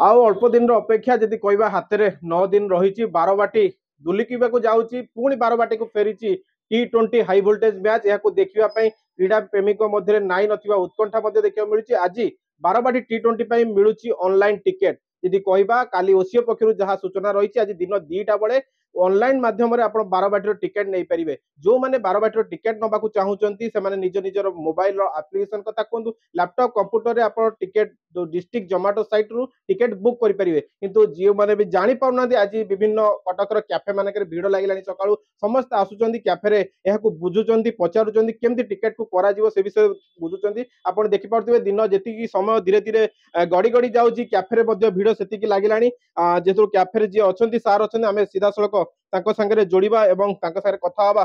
आउ अल्प दिन अपेक्षा जदि कहवा हाथ में 9 दिन रही बारवाटी दुलिका जाऊँगी पुणी बारवाटी को फेरी T20 हाई वोल्टेज मैच यहाँ देखापी क्रीड़ा प्रेमी मध्य नाई ना उत्कंठा देखा मिली आज बारवाटी T20 मिलूँ ऑनलाइन टिकेट यदि कहवा काली ओसीओ पक्षर जहाँ सूचना रही आज दिन 2टा बेले ऑनलाइन माध्यम आप बारवाटी टिकेट नहीं पारे जो मैंने बारवाटी टिकेट नवा चाहूँगी से निज निजर मोबाइल एप्लिकेशन कथा कहतु लैपटॉप कंप्यूटर आप टिकेट डिस्ट्रिक्ट जोमाटो साइट रु टिकेट बुक करेंगे किंतु जो मैंने भी जानी पारना आज विभिन्न कटकर कैफे मानक भिड़ लगे सका समस्त आसुच्च कैफे यहाँ बुझुंट पचारुंट केमती टिकेट को करा से विषय बुझुंट आप देखिपे दिन जी समय धीरे धीरे गड़ी गड़ी जाऊँगी कैफे भिड़ से लगे जेहतु कैफे जी अच्छा सार अच्छा आम सीधा सड़क सागे जोड़ा एवं सागे कथा हवा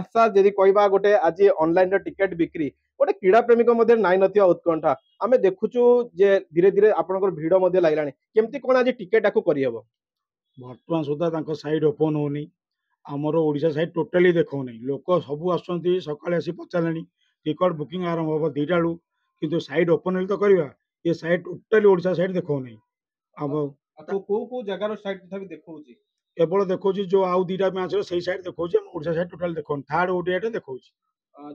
सार जदि कहवा गोटे आज ऑनलाइन टिकेट बिक्री गोटे क्रीड़ा प्रेमी मध्य नाई ना उत्कंठा आम देखुचु जे धीरे धीरे आपनकर भिड़ मध्य लागलानी केमती कोन आज टिकेट आकु करिहबो वर्तमान सुधा साइड ओपन होनी आमर ओडिशा साइड टोटाली देखो नहीं लोक सब आसुँच सकाଳେ आसी पचारे टिकट बुकिंग आरंभ हम 2टा बेलू किंतु साइड ओपन हेल्ले तो करवा ये साइड टोटाली ओडिशा साइड देखो नहीं को को जगार साइड तथा देखौची केवल देखो जो आउ 2टा मैच से साइड देखो ओडिशा साइड टोटाल देखो थर्ड ओडीआई देखो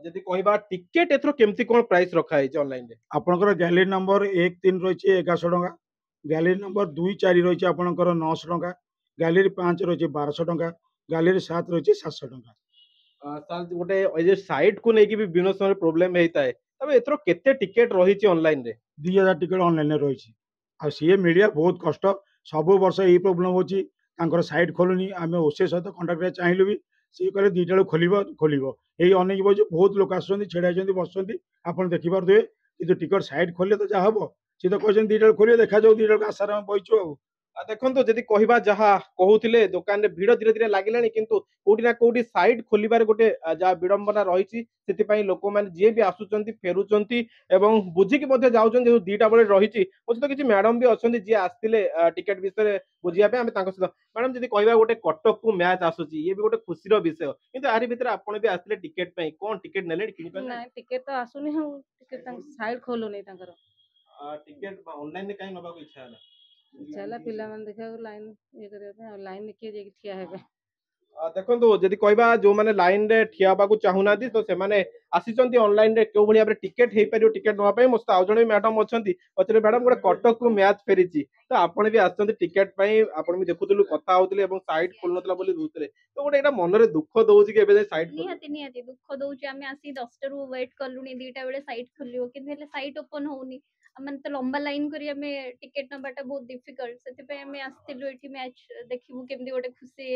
जदि कहबा टिकेट एथरो केमती कोन प्राइस रखा है ऑनलाइन रे आपनकर गैलरी नंबर 1 3 रही 1100 टका गैलरी नंबर 2 4 रही आपनकर 900 टका गैलरी 5 रही 1200 टका गैलरी 7 रही 700 टका साल गोटे ए साइट को लेकिन भी बिनो समय प्रॉब्लम हेता है तबे एथरो केते टिकेट रही ऑनलाइन रे 2000 टिकेट ऑनलाइन रही आ सी मिलिया बहुत कष्ट सब वर्ष यही प्रोब्लेम होची तांकर साइट खोलुनी आम ओसे सहित कंटाक्ट चाहिए भी सी कहे 2टा खोल यही अनेक बजे बहुत लोग आसुँच छेड़ा बस आप देखिपे कि टिकट साइट खोले तो जहाँ हम सी तो कहते 2टा खोलिए देखा जाऊ 2टा आशार आम बहीचु देखो जदि कहवा जहाँ कहते दुकान में भिड़ धीरे धीरे लगे किंतु कोटी ना कोटी साइड खोलिबार गोटे जहाँ विडंबना रही लोक मैंने जी भी आसुच्च फेरुंट एवं बुझिकी जाऊँ 2टा बेले रही तो किसी मैडम भी अच्छा जी आसते टिकेट विषय बुझापी आम सहित मैडम जब कहवा गोटे कटक को मैच आसूसी ये भी गोटे खुशी विषय किंतु यार भितर आपड़ भी आसते टिकेट कौन टिकेट ने टिकेट तो आसुनी साइड खोलुनी टिकेट ऑनलाइन कहीं नवा इच्छा है चला पिला मन देखा लाइन ये करे लाइन किए ठिया हेबे देखो जदि कहबा जो माने लाइन रे ठिया बाकू चाहुना तो से माने आसीचंती ऑनलाइन रे केउ भलिया टिकेट हे परियो टिकेट नवा पई मस्त आउ जणे मैडम अछंती पछरे मैडम गोटे कटक को मैच फेरीची तो आपण भी आछंती टिकेट पई आपण भी देखुतलु कथा होतले एवं साइट खोलनतला बोली दुतले तो गोटे एटा मन रे दुख दोउची के एबे साइट निहाती दुख दोउची आमे आसी 10 रू वेट करलुनी 2टा बेले साइट खोलियो कि हेले साइट ओपन होउनी आमन तो लंबा लाइन करी हमें टिकेट नबाटा बहुत डिफिकल्ट सेति पे हमें आस्तिलु एठी मैच देखिबु केमदी गोटे खुशी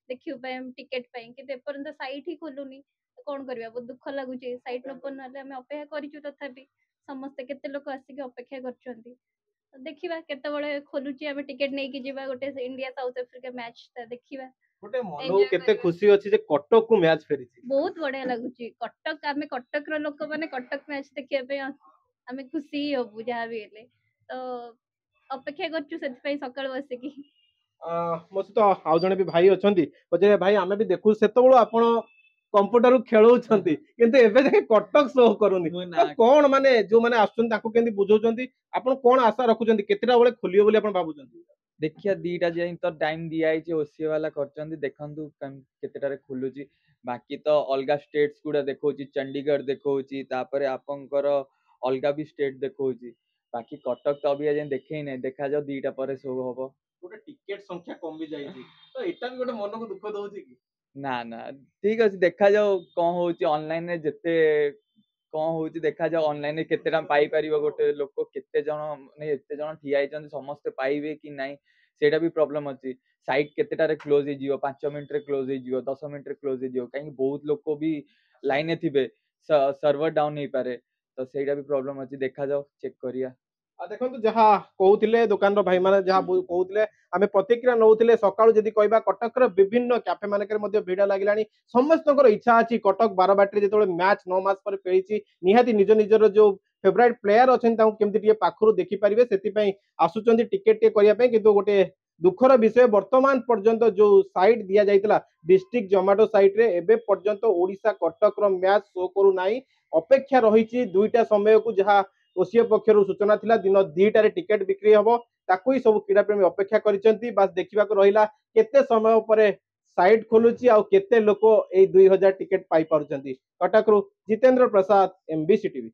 देखिबु पे हम टिकेट पे कि एपर्यंत साइट ही खोलुनी कौन करबा बहुत दुख लागुची साइट ओपन हले हमें अपेक्षा करिचु तथापि समस्त केते लोक आसी अपेक्षा करचंती देखिबा केते बळे खोलुची हमें टिकेट नै कि जिबा गोटे इंडिया साउथ अफ्रीका मैच ता देखिबा गोटे मन केते खुशी अछि जे कटक को मैच फेरीची बहुत बढ़िया लागुची कटक हमें कटक रो लोक माने कटक मैच देखिया पे हमें खुशी होबु जहा भी हेले तो अपेक्षा करचु सेति पई सकाळ बसिकी मो सहित आउ जणे भी भाई अछंती पजे भाई आमे भी देखु सेतबळो आपण कंप्यूटर खेलौछंती किंतु एबे जाके कटक शो करूनी कोन माने जो माने आछन ताको केंदी बुझौछंती आपण कोन आशा रखुछंती केतेटा बेले खोलियो बोली आपण भाबुछंती देखिया 2टा जे तो टाइम दिया है ओसीए वाला करचंती देखंतु केतेटा रे खुलुची बाकी तो अलगा स्टेट्स गुडा देखौची चंडीगढ़ देखौची तापरे आपनकर अलगा भी स्टेट देखौची बाकी कटक तो अभी जे देखै नै देखा जाओ 2टा परे शो होबो गोटे टिकेट संख्या कम भी जाईची तो एटा भी गोटे मन को दुख दोउची कि ना ना ठीक अछि देखा जाओ कोन होउची ऑनलाइन रे जते कोन होउची देखा जाओ ऑनलाइन रे केतेटा पाई परिबो गोटे लोक केते जण माने एते जण ठिया आइचन समस्त पाइबे कि नाही सेटा भी प्रॉब्लम अछि साइट केतेटा रे क्लोज हे जियो 5 मिनिट रे क्लोज हे जियो 10 मिनिट रे क्लोज हे जियो काई बहुत लोक भी लाइन थिबे सर्वर डाउन हे पारे तो सेटा भी प्रॉब्लम अछि देखा जाओ चेक करिया देखो जहाँ कहते दुकान भाई मैंने जहाँ कहते आम प्रतिक्रिया नौले सकाळू जदि कहबा कटक विभिन्न कैफे मानक भिड़ लगे समस्त इच्छा अच्छी कटक बारवाटी जो मैच 9 मास पर फेरी निहाती निज निजर जो फेवरेट प्लेयर अच्छा केमती पाखु देखिपारे से आसुच्च टिकेट करने कि गोटे दुखर विषय वर्तमान पर्यंत जो साइट दि जाता डिस्ट्रिक्ट जोमाटो साइट रे एबे पर्यंत ओडिशा कटक मैच शो करू ना अपेक्षा रही 2टा समय को जहाँ ओसीए पक्षर सूचना थिला दिन 2टारे टिकेट बिक्री हबो ताकू ही सब क्रीड़ा प्रेमी अपेक्षा करिसेंती बस देखिबा को रहिला केते समय परे साइट खोलुची आ केते लोक ए 2000 टिकेट पाई पारुचंती। कटक रु जितेंद्र प्रसाद एमबीसी टीवी।